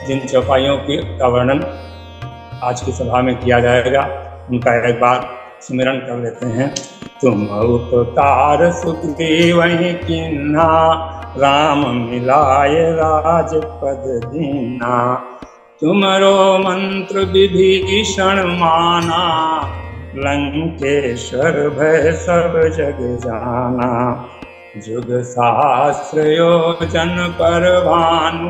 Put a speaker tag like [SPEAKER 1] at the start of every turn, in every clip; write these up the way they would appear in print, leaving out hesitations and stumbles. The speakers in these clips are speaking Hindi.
[SPEAKER 1] जिन चौपाइयों का वर्णन आज की सभा में किया जाएगा उनका एक बार स्मरण कर लेते हैं। तुम उपकार सुग्रीवहि कीन्हा, राम मिलाय राजपद दीन्हा। तुमरो मंत्र विभीषण माना, लंकेश्वर भय सब जग जाना। जुग सहस्र योजन पर भानु,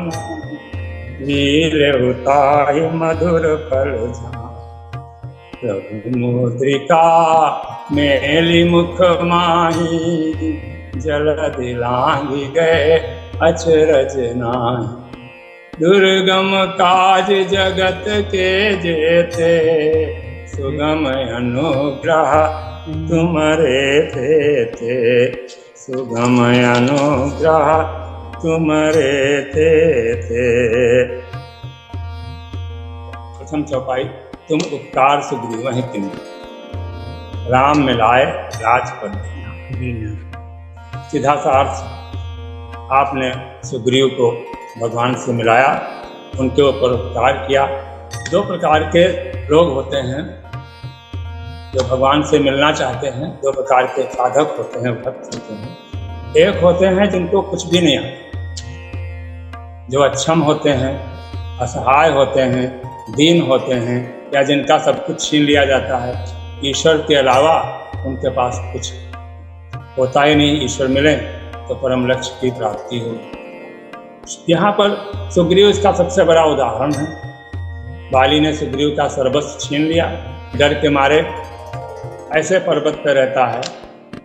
[SPEAKER 1] वीरहुताहि मधुर फल जान। प्रभु मुद्रिका मेलि मुख माही, जलधि लांघि गए अचरज नाहि। दुर्गम काज जगत के जेते, सुगम अनुग्रह तुम्हारे थे। सुगम अनुग्रह तुम्हारे थे। प्रथम चौपाई, तुम उपकार सुग्रीवहि कीन्हा, राम मिलाए राजपद दीन्हा। सीधा सा अर्थ, आपने सुग्रीव को भगवान से मिलाया, उनके ऊपर उपकार किया। दो प्रकार के लोग होते हैं जो भगवान से मिलना चाहते हैं, दो प्रकार के साधक होते हैं, भक्त होते हैं। एक होते हैं जिनको कुछ भी नहीं आता, जो अक्षम होते हैं, असहाय होते हैं, दीन होते हैं, या जिनका सब कुछ छीन लिया जाता है। ईश्वर के अलावा उनके पास कुछ होता ही नहीं। ईश्वर मिले तो परम लक्ष्य की प्राप्ति हो। यहाँ पर सुग्रीव इसका सबसे बड़ा उदाहरण है। बाली ने सुग्रीव का सर्वस्व छीन लिया, डर के मारे ऐसे पर्वत पर रहता है,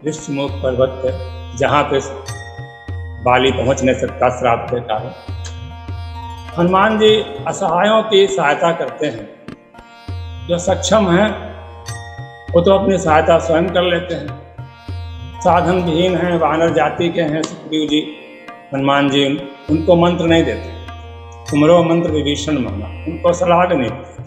[SPEAKER 1] ऋष्यमुख पर्वत पर, जहाँ पे बाली पहुँच नहीं सकता श्राप के कारण। हनुमान जी असहायों की सहायता करते हैं। जो सक्षम हैं वो तो अपनी सहायता स्वयं कर लेते हैं। साधन विहीन हैं, वानर जाति के हैं सुग्रीव जी, हनुमान जी उनको मंत्र नहीं देते। तुमरो मंत्र विभीषण माना, उनको सलाह नहीं देते।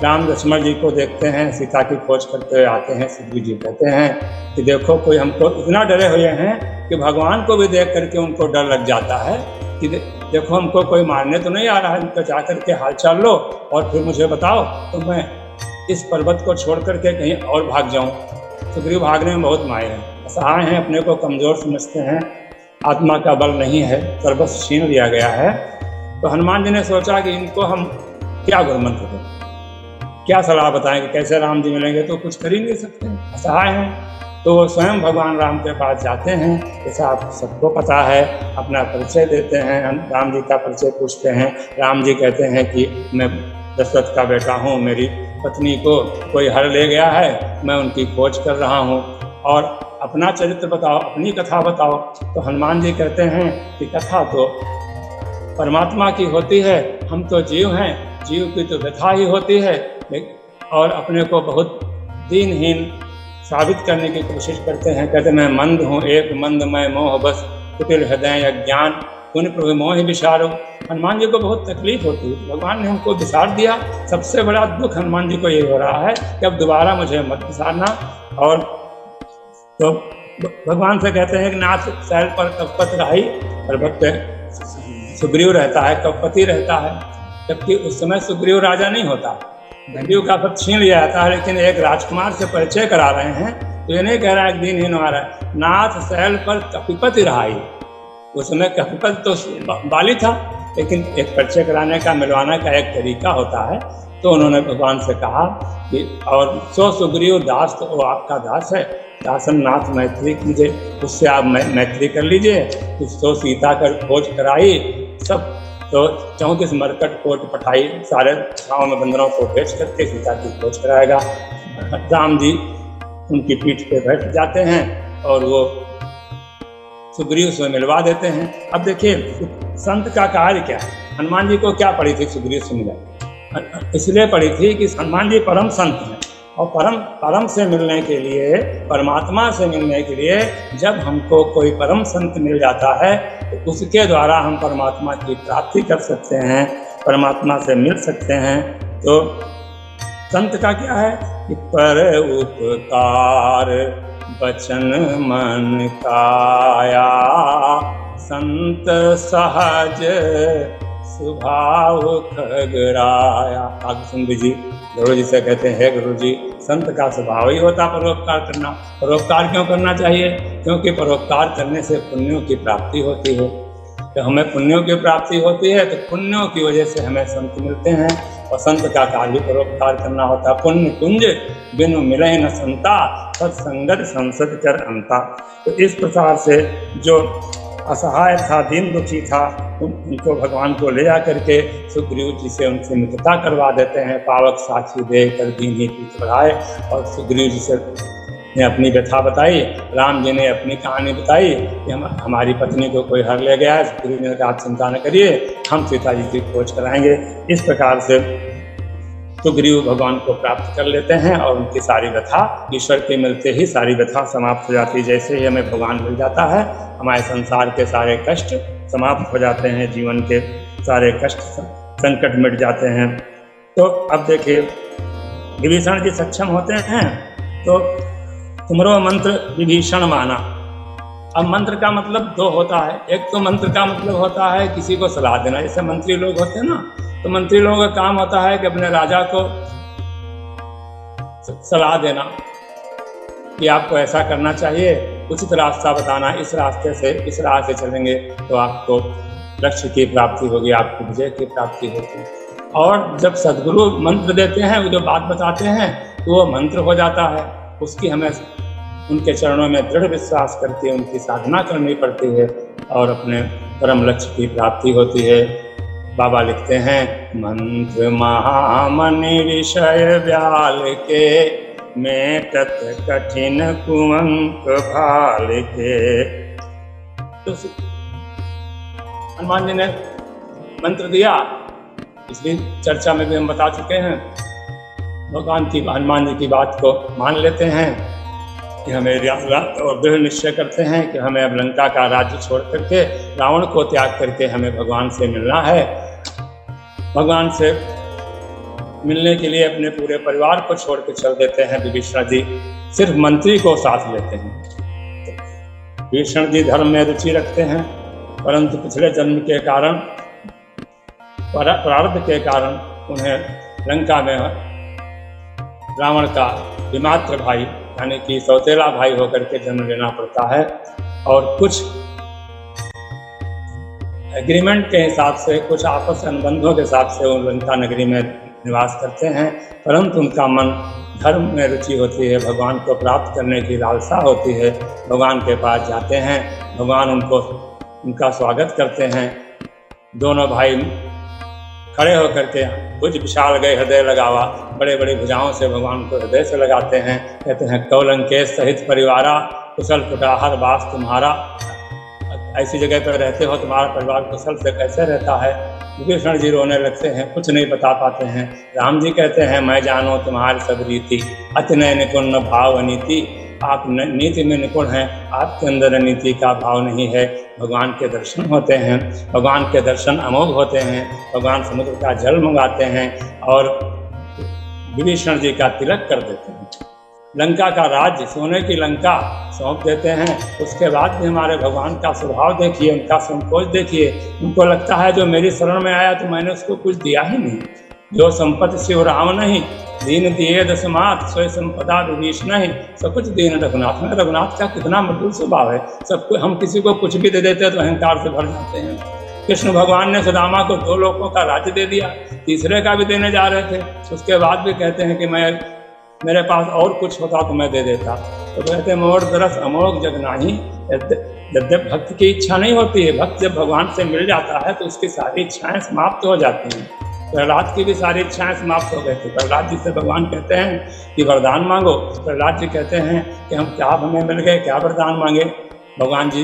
[SPEAKER 1] राम लक्ष्मण जी को देखते हैं, सीता की खोज करते हुए आते हैं। सुग्रीव जी कहते हैं कि देखो कोई हमको इतना डरे हुए हैं कि भगवान को भी देख करके उनको डर लग जाता है कि देखो हमको कोई मारने तो नहीं आ रहा है, इनको जा करके हाल चाल लो और फिर मुझे बताओ तो मैं इस पर्वत को छोड़ करके कहीं और भाग जाऊं। सुग्रीव भागने में बहुत माहिर हैं, असहाय हैं, अपने को कमज़ोर समझते हैं, आत्मा का बल नहीं है, सर्वस्व छीन लिया गया है। तो हनुमान जी ने सोचा कि इनको हम क्या गुरुमंत्र दें, क्या सलाह बताएं कि कैसे राम जी मिलेंगे, तो कुछ कर ही नहीं सकते, असहाय हैं। तो वो स्वयं भगवान राम के पास जाते हैं, जैसा आप सबको पता है, अपना परिचय देते हैं, राम जी का परिचय पूछते हैं। राम जी कहते हैं कि मैं दशरथ का बेटा हूँ, मेरी पत्नी को कोई हर ले गया है, मैं उनकी खोज कर रहा हूँ, और अपना चरित्र बताओ, अपनी कथा बताओ। तो हनुमान जी कहते हैं कि कथा तो परमात्मा की होती है, हम तो जीव हैं, जीव की तो व्यथा ही होती है, और अपने को बहुत दीनहीन साबित करने की कोशिश करते हैं। कहते मैं मंद हूँ, एक मंद मैं मोह बस, कुटिल हृदय अज्ञान, पुन प्रभु मोहि विसारो। हनुमान जी को बहुत तकलीफ होती है, भगवान ने हमको विसार दिया। सबसे बड़ा दुख हनुमान जी को ये हो रहा है कि अब दोबारा मुझे मत विसारना। और तो भगवान से कहते हैं कि नाथ शैल पर कपपति रही, पर्वत पे सुग्रीव रहता है, कपपति रहता है, जबकि उस समय सुग्रीव राजा नहीं होता, सुग्रीव का पद छीन लिया जाता है। लेकिन एक राजकुमार से परिचय करा रहे हैं, तो ये नहीं कह रहा है एक दिन ही आ रहा है, नाथ शैल पर कपिपति रहाई। उस समय कपिपति तो बाली था, लेकिन एक परिचय कराने का, मिलवाने का एक तरीका होता है। तो उन्होंने भगवान से कहा कि और सो सुग्रीव दास, तो वो आपका दास है, दासन नाथ मैत्री कीजिए, उससे आप मैत्री कर लीजिए। तो सीता कर खोज कराई, सब तो 34 मरकट कोट पठाई, सारे गाँव में बंदरों को भेज करके सीता की खोज कराएगा। राम जी उनकी पीठ पे बैठ जाते हैं और वो सुग्रीव से मिलवा देते हैं। अब देखिए संत का कार्य क्या है। हनुमान जी को क्या पड़ी थी सुग्रीव से मिला, इसलिए पड़ी थी कि हनुमान जी परम संत हैं, और परम से मिलने के लिए, परमात्मा से मिलने के लिए जब हमको कोई परम संत मिल जाता है तो उसके द्वारा हम परमात्मा की प्राप्ति कर सकते हैं, परमात्मा से मिल सकते हैं। तो संत का क्या है कि पर उपकार बचन मन काया, संत सहज सुभाव खगराया। काकभूषण जी गुरु जी से कहते हैं, हे गुरु जी, संत का स्वभाव ही होता परोपकार करना। परोपकार क्यों करना चाहिए? क्योंकि परोपकार करने से पुण्यों की प्राप्ति होती है। तो हमें पुण्यों की प्राप्ति होती है, तो पुण्यों की वजह से हमें संत मिलते हैं, और संत का कार्य परोपकार करना होता। पुण्य कुंज बिनु मिले न संता, सत्संगत संसद कर अंता। तो इस प्रकार से जो असहाय था, दीन दुखी था, उनको भगवान को ले जा करके सुग्रीव जी से उनसे मित्रता करवा देते हैं। पावक साक्षी दे कर दीन ही पीठ बढ़ाए, और सुग्रीव जी से ने अपनी व्यथा बताई, राम जी ने अपनी कहानी बताई कि हमारी पत्नी को कोई हर ले गया है। सुग्रीव ने कहा, चिंता न करिए, हम सीता जी की खोज कराएंगे। इस प्रकार से सुग्रीव भगवान को प्राप्त कर लेते हैं, और उनकी सारी व्यथा ईश्वर के मिलते ही सारी व्यथा समाप्त हो जाती है। जैसे ही हमें भगवान मिल जाता है, हमारे संसार के सारे कष्ट समाप्त हो जाते हैं, जीवन के सारे कष्ट संकट मिट जाते हैं। तो अब देखिए, विभीषण जी सक्षम होते हैं, तो तुमरो मंत्र विभीषण माना। अब मंत्र का मतलब दो होता है। एक तो मंत्र का मतलब होता है किसी को सलाह देना, जैसे मंत्री लोग होते हैं ना, तो मंत्री लोगों का काम होता है कि अपने राजा को सलाह देना कि आपको ऐसा करना चाहिए, उचित रास्ता बताना, इस रास्ते से इस राह से चलेंगे तो आपको लक्ष्य की प्राप्ति होगी, आपको विजय की प्राप्ति होगी। और जब सद्गुरु मंत्र देते हैं, वो जो बात बताते हैं, तो वो मंत्र हो जाता है। उसकी हमें उनके चरणों में दृढ़ विश्वास करके उनकी साधना करनी पड़ती है, और अपने परम लक्ष्य की प्राप्ति होती है। बाबा लिखते हैं, मंत्र महामनि विषय व्याल के, मेटत कठिन कुमंक भाल के। तो हनुमान जी ने मंत्र दिया, इसलिए चर्चा में भी हम बता चुके हैं। भगवान की, हनुमान जी की बात को मान लेते हैं कि हमें और दृढ़ निश्चय करते हैं कि हमें अब लंका का राज्य छोड़ करके, रावण को त्याग करके हमें भगवान से मिलना है। भगवान से मिलने के लिए अपने पूरे परिवार को छोड़ के चल देते हैं विभीषण जी, सिर्फ मंत्री को साथ लेते हैं। विभीषण जी धर्म में रुचि रखते हैं, परंतु पिछले जन्म के कारण, प्रारब्ध के कारण, उन्हें लंका में रावण का विमात्र भाई यानी कि सौतेला भाई होकर के जन्म लेना पड़ता है। और कुछ एग्रीमेंट के हिसाब से, कुछ आपस अनुबंधों के हिसाब से वो लंका नगरी में निवास करते हैं, परंतु उनका मन धर्म में रुचि होती है, भगवान को प्राप्त करने की लालसा होती है। भगवान के पास जाते हैं, भगवान उनका स्वागत करते हैं। दोनों भाई खड़े होकर के भुज विशाल गए हृदय लगावा, बड़े बड़े भुजाओं से भगवान को हृदय से लगाते हैं। कहते हैं, कौलंकेश सहित परिवारा, कुशल कुटाहर वास तुम्हारा। ऐसी जगह पर रहते हो, तुम्हारा परिवार कुशल से कैसे रहता है? विभीषण जी रोने लगते हैं, कुछ नहीं बता पाते हैं। राम जी कहते हैं, मैं जानो तुम्हारी सब रीति, अति नय निपुण भाव नीति। आप नीति में निपुण हैं, आपके अंदर नीति का भाव नहीं है। भगवान के दर्शन होते हैं, भगवान के दर्शन अमोघ होते हैं। भगवान समुद्र का जल मंगाते हैं और विभीषण जी का तिलक कर देते हैं। लंका का राज्य, सोने की लंका सौंप देते हैं। उसके बाद भी हमारे भगवान का स्वभाव देखिए, उनका संकोच देखिए। उनको लगता है जो मेरी शरण में आया तो मैंने उसको कुछ दिया ही नहीं। जो संपत्ति शिव राम नहीं, दीन दिए दशमात, सोई संपदा विभीषण नहीं, सब कुछ दीन रघुनाथ में। रघुनाथ का कितना मधुर स्वभाव है। सबको, हम किसी को कुछ भी दे देते हैं तो अहंकार से भर जाते हैं। कृष्ण भगवान ने सुदामा को 2 लोकों का राज्य दे दिया, तीसरे का भी देने जा रहे थे। उसके बाद भी कहते हैं कि मेरे पास और कुछ होता तो मैं दे देता। तो कहते हैं, मोर दरस अमोघ जग नाही। जब भक्त की इच्छा नहीं होती है, भक्त जब भगवान से मिल जाता है तो उसकी सारी इच्छाएं समाप्त हो जाती हैं। प्रहलाद की भी सारी इच्छाएं समाप्त हो गई थी। प्रहलाद जी से भगवान कहते हैं कि वरदान मांगो। प्रहलाद जी कहते हैं कि हम क्या हमें मिल गए, क्या वरदान मांगे। भगवान जी,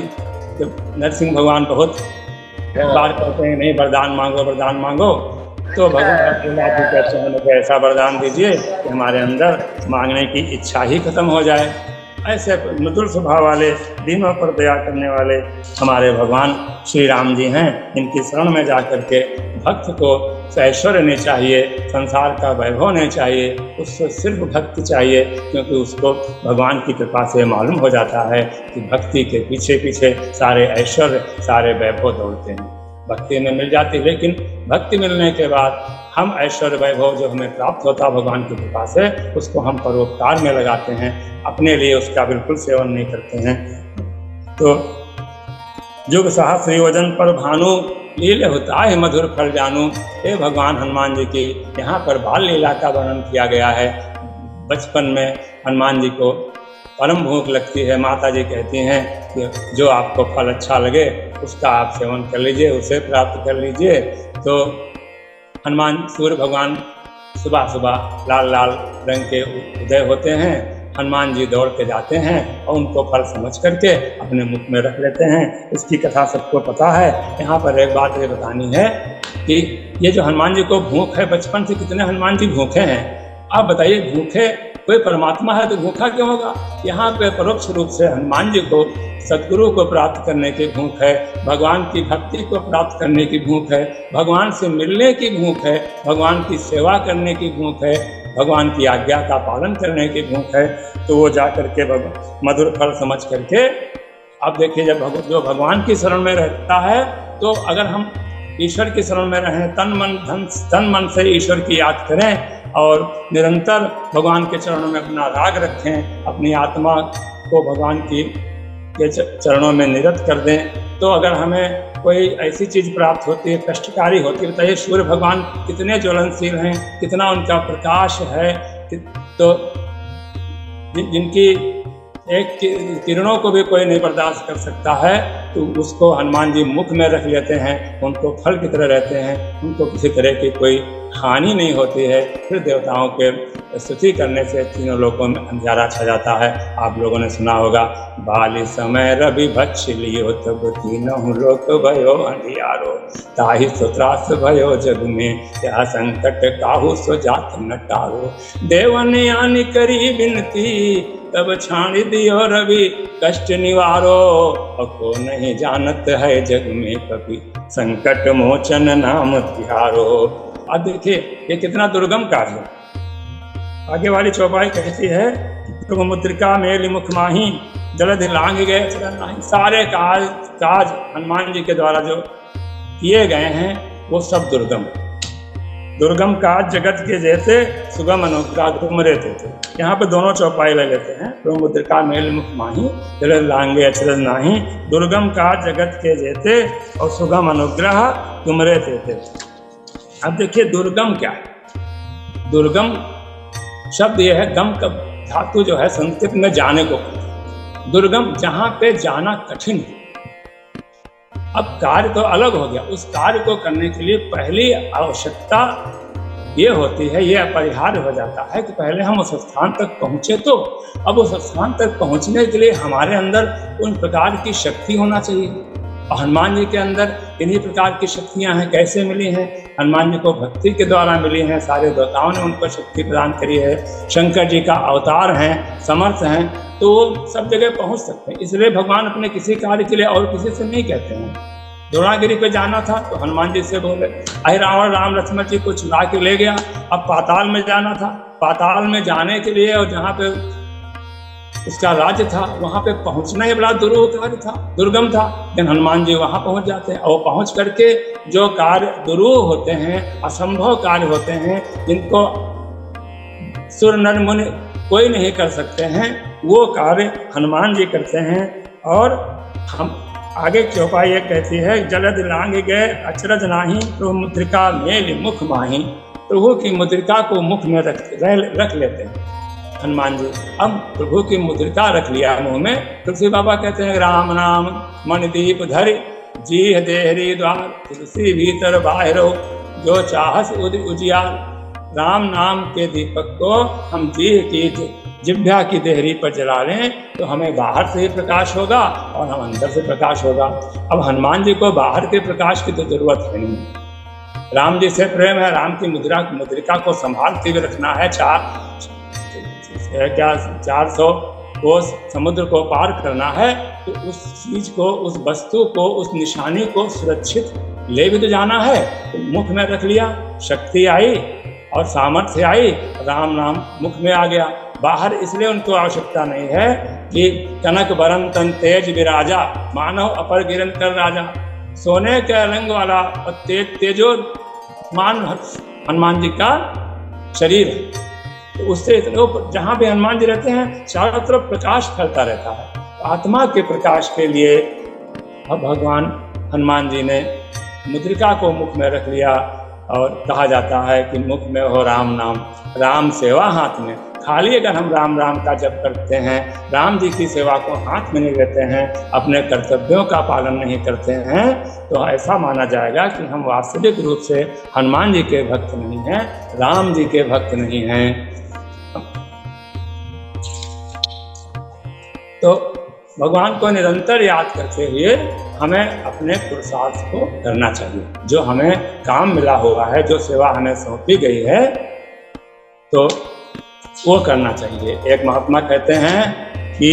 [SPEAKER 1] जब नरसिंह भगवान बहुत बार कहते हैं नहीं वरदान मांगो, वरदान मांगो, तो भगवान प्रहलाद जी कहते हैं मुझे ऐसा वरदान दीजिए कि हमारे अंदर मांगने की इच्छा ही खत्म हो जाए। ऐसे मधुर स्वभाव वाले, दीनों पर दया करने वाले हमारे भगवान श्री राम जी हैं। इनकी शरण में जा कर के भक्त को ऐश्वर्य नहीं चाहिए, संसार का वैभव नहीं चाहिए, उसको सिर्फ भक्ति चाहिए। क्योंकि उसको भगवान की कृपा से मालूम हो जाता है कि भक्ति के पीछे पीछे सारे ऐश्वर्य, सारे वैभव दौड़ते हैं। भक्ति में मिल जाती। लेकिन भक्ति मिलने के बाद हम ऐश्वर्य वैभव जो हमें प्राप्त होता भगवान की कृपा से, उसको हम परोपकार में लगाते हैं, अपने लिए उसका बिल्कुल सेवन नहीं करते हैं। तो जुग सहस्र योजन पर भानु लीले होता है मधुर फल जानू। हे भगवान हनुमान जी की यहाँ पर बाल लीला का वर्णन किया गया है। बचपन में हनुमान जी को परम भूख लगती है, माता जी कहती हैं कि जो आपको फल अच्छा लगे उसका आप सेवन कर लीजिए, उसे प्राप्त कर लीजिए। तो हनुमान सूर्य भगवान सुबह सुबह लाल लाल रंग के उदय होते हैं, हनुमान जी दौड़ के जाते हैं और उनको फल समझ करके अपने मुख में रख लेते हैं। इसकी कथा सबको पता है। यहाँ पर एक बात ये बतानी है कि ये जो हनुमान जी को भूख है, बचपन से कितने हनुमान जी भूखे हैं। आप बताइए, भूखे कोई परमात्मा है तो भूखा क्यों होगा? यहाँ पे परोक्ष रूप से हनुमान जी को सद्गुरु को प्राप्त करने की भूख है, भगवान की भक्ति को प्राप्त करने की भूख है, भगवान से मिलने की भूख है, भगवान की सेवा करने की भूख है, भगवान की आज्ञा का पालन करने की भूख है। तो वो जा करके मधुर फल समझ करके, अब देखिए जब जो भगवान की शरण में रहता है, तो अगर हम ईश्वर की शरण में रहें, तन मन से ईश्वर की याद करें और निरंतर भगवान के चरणों में अपना राग रखें, अपनी आत्मा को भगवान की के चरणों में निरत कर दें, तो अगर हमें कोई ऐसी चीज़ प्राप्त होती है, कष्टकारी होती है, बताइए सूर्य भगवान कितने ज्वलनशील हैं, कितना उनका प्रकाश है, तो जिनकी एक किरणों को भी कोई नहीं बर्दाश्त कर सकता है, तो उसको हनुमान जी मुख में रख लेते हैं, उनको फल की तरह रहते हैं, उनको किसी तरह की कोई हानि नहीं होती है। फिर देवताओं के स्तुति करने से तीनों लोकों में अंधियारा छा जाता है। आप लोगों ने सुना होगा, बाली समय रवि भक्ष लियो तब तीनों लोक भयो अंधियारो, ताहि सो त्रास भयो जग में, यह संकट काहू सो जात न टारो। देवन यानी करी विनती तब छाणी दियो रवि कष्ट निवारो, को नहीं जानत है जग में कभी, संकट मोचन नाम तिहारो। अब देखिए ये कितना दुर्गम कार्य है। आगे वाली चौपाई कहती है, तुम मुद्रिका मेलि मुख माही, जलधि लांघ गए चरण नाही। सारे काज हनुमान जी के द्वारा जो किए गए हैं वो सब दुर्गम काज जगत के जैसे सुगम अनुग्रह तुमरे थे। यहाँ पे दोनों चौपाई ले लेते हैं। तुम मुद्रिका मेलि मुख माही, जलधि लांघे अचरज नाही, दुर्गम काज जगत के जैसे और सुगम अनुग्रह तुमरे थे। अब देखिए दुर्गम क्या है। दुर्गम शब्द यह है, गम का धातु जो है संस्कृत में जाने को, दुर्गम जहाँ पे जाना कठिन है। अब कार्य तो अलग हो गया, उस कार्य को करने के लिए पहली आवश्यकता ये होती है, ये अपरिहार्य हो जाता है कि पहले हम उस स्थान तक पहुँचे। तो अब उस स्थान तक पहुँचने के लिए हमारे अंदर उन प्रकार की शक्ति होना चाहिए। और हनुमान जी के अंदर इन्हीं प्रकार की शक्तियां हैं। कैसे मिली हैं? हनुमान जी को भक्ति के द्वारा मिली हैं। सारे देवताओं ने उनको शक्ति प्रदान करी है। शंकर जी का अवतार हैं, समर्थ हैं, तो वो सब जगह पहुंच सकते हैं। इसलिए भगवान अपने किसी कार्य के लिए और किसी से नहीं कहते हैं। द्रोणागिरी पे जाना था तो हनुमान जी से बोले, अहि रावण राम लक्ष्मण जी को छुड़ा के ले गया। अब पाताल में जाना था, पाताल में जाने के लिए और जहाँ पे उसका राज्य था वहाँ पे पहुँचना ही बड़ा दुरूह कार्य था, दुर्गम था। लेकिन हनुमान जी वहाँ पहुँच जाते हैं और पहुँच करके जो कार्य दुरूह होते हैं, असंभव कार्य होते हैं, जिनको सुर नर मुनि कोई नहीं कर सकते हैं, वो कार्य हनुमान जी करते हैं। और हम आगे चौपाई ये कहती है, जलधि लांघ गए अचरज नाही, तो मुद्रिका मेलि मुख माही। प्रभु की मुद्रिका को मुख में रख लेते हैं हनुमान जी। अब प्रभु की मुद्रिका रख लिया मुंह में। तुलसी बाबा कहते हैं, राम नाम मन दीप धरि, जीह देहरी द्वार, तुलसी भीतर बाहरो, जो चाहस उजियार। राम नाम के दीपक को हम जीह की जिह्वा की देहरी पर जला लें तो हमें बाहर से ही प्रकाश होगा और हम अंदर से प्रकाश होगा। अब हनुमान जी को बाहर के प्रकाश की तो जरूरत है नहीं। राम जी से प्रेम है, राम की मुद्रिका को संभालते हुए रखना है। 400 कोस समुद्र को पार करना है तो उस चीज को, उस वस्तु को, उस निशानी को सुरक्षित ले भी तो जाना है। तो मुख में रख लिया, शक्ति आई और सामर्थ्य आई, राम नाम मुख में आ गया। बाहर इसलिए उनको आवश्यकता नहीं है कि कनक बरन तन तेज विराजा, मानव अपर गिरन कर राजा। सोने के रंग वाला और तेजोमान हनुमान जी का शरीर है। तो उससे जहाँ भी हनुमान जी रहते हैं चारों तरफ प्रकाश फैलता रहता है। तो आत्मा के प्रकाश के लिए अब भगवान हनुमान जी ने मुद्रिका को मुख में रख लिया और कहा जाता है कि मुख में हो राम नाम, राम सेवा हाथ में। खाली अगर हम राम राम का जप करते हैं, राम जी की सेवा को हाथ में नहीं लेते हैं, अपने कर्तव्यों का पालन नहीं करते हैं, तो ऐसा माना जाएगा कि हम वास्तविक रूप से हनुमान जी के भक्त नहीं हैं, राम जी के भक्त नहीं हैं। तो भगवान को निरंतर याद करते हुए हमें अपने पुरुषार्थ को करना चाहिए। जो हमें काम मिला हुआ है, जो सेवा हमें सौंपी गई है, तो वो करना चाहिए। एक महात्मा कहते हैं कि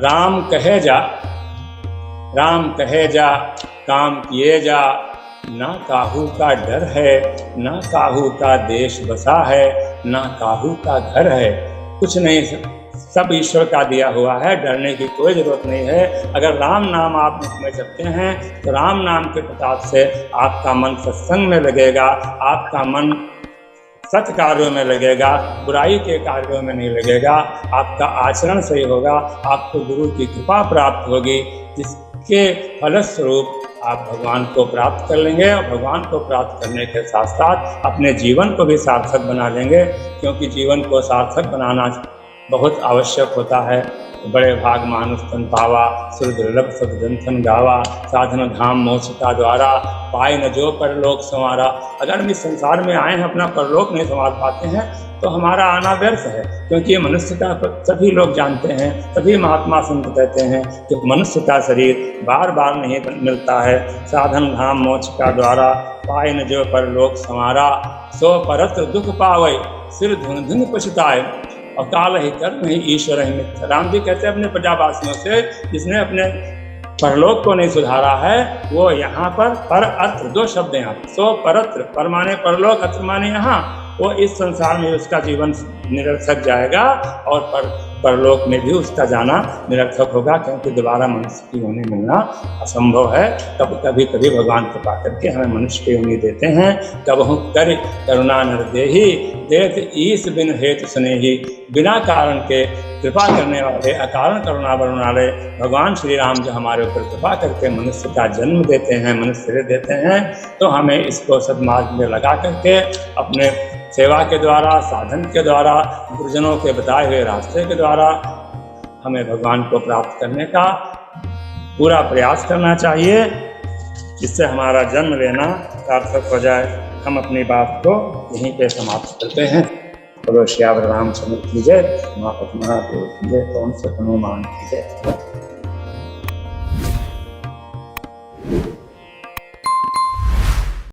[SPEAKER 1] राम कहे जा, राम कहे जा, काम किए जा, ना काहू का डर है, ना काहू का देश बसा है, ना काहू का घर है। कुछ नहीं, सब ईश्वर का दिया हुआ है, डरने की कोई ज़रूरत नहीं है। अगर राम नाम आप मुख में जपते हैं तो राम नाम के प्रताप से आपका मन सत्संग में लगेगा, आपका मन सत्य कार्यों में लगेगा, बुराई के कार्यों में नहीं लगेगा, आपका आचरण सही होगा, आपको गुरु की कृपा प्राप्त होगी, जिसके फलस्वरूप आप भगवान को प्राप्त कर लेंगे। और भगवान को प्राप्त करने के साथ साथ अपने जीवन को भी सार्थक बना लेंगे, क्योंकि जीवन को सार्थक बनाना बहुत आवश्यक होता है। बड़े भाग मानुष तन पावा, सुर दुर्लभ सब जंथन गावा, साधन धाम मोक्ष का द्वारा, पाए न जो परलोक संवारा। अगर हम इस संसार में आए हैं, अपना परलोक नहीं संवार पाते हैं, तो हमारा आना व्यर्थ है। क्योंकि ये मनुष्य का सभी लोग जानते हैं, सभी महात्मा संत कहते हैं कि मनुष्य का शरीर बार बार नहीं मिलता है। साधन धाम मोक्ष का द्वारा, पाए न जो परलोक संवारा, सो परत्र दुख पावे, सिर धुन धुन पछताए, अकाल ही कर्म ही ईश्वर ही मित्र। राम जी कहते हैं अपने प्रजावासियों से, जिसने अपने परलोक को नहीं सुधारा है, वो यहाँ पर अर्थ, दो शब्द हैं यहाँ, सो परत्र, पर माने परलोक, अर्थ माने यहाँ, वो इस संसार में उसका जीवन निरर्थक जाएगा और परलोक में भी उसका जाना निरर्थक होगा, क्योंकि दोबारा मनुष्य की योनि मिलना असंभव है। कभी कभी भगवान कृपा करके हमें मनुष्य की योनि देते हैं। कबहु कर करुणा नर देहि, देत ईस बिन हेतु स्नेही। बिना कारण के कृपा करने वाले, अकारण करुणा बरसाने वाले भगवान श्री राम जो हमारे ऊपर कृपा करके मनुष्य का जन्म देते हैं, मनुष्य देते हैं, तो हमें इसको सद्मार्ग में लगा करके अपने सेवा के द्वारा, साधन के द्वारा, गुरुजनों के बताए हुए रास्ते के द्वारा हमें भगवान को प्राप्त करने का पूरा प्रयास करना चाहिए, जिससे हमारा जन्म लेना सार्थक हो जाए। हम अपनी बात को यहीं पे समाप्त करते हैं। बोलो श्यावर रामचंद्र की जय, महादेव की जय, कौन से हनुमान की जय।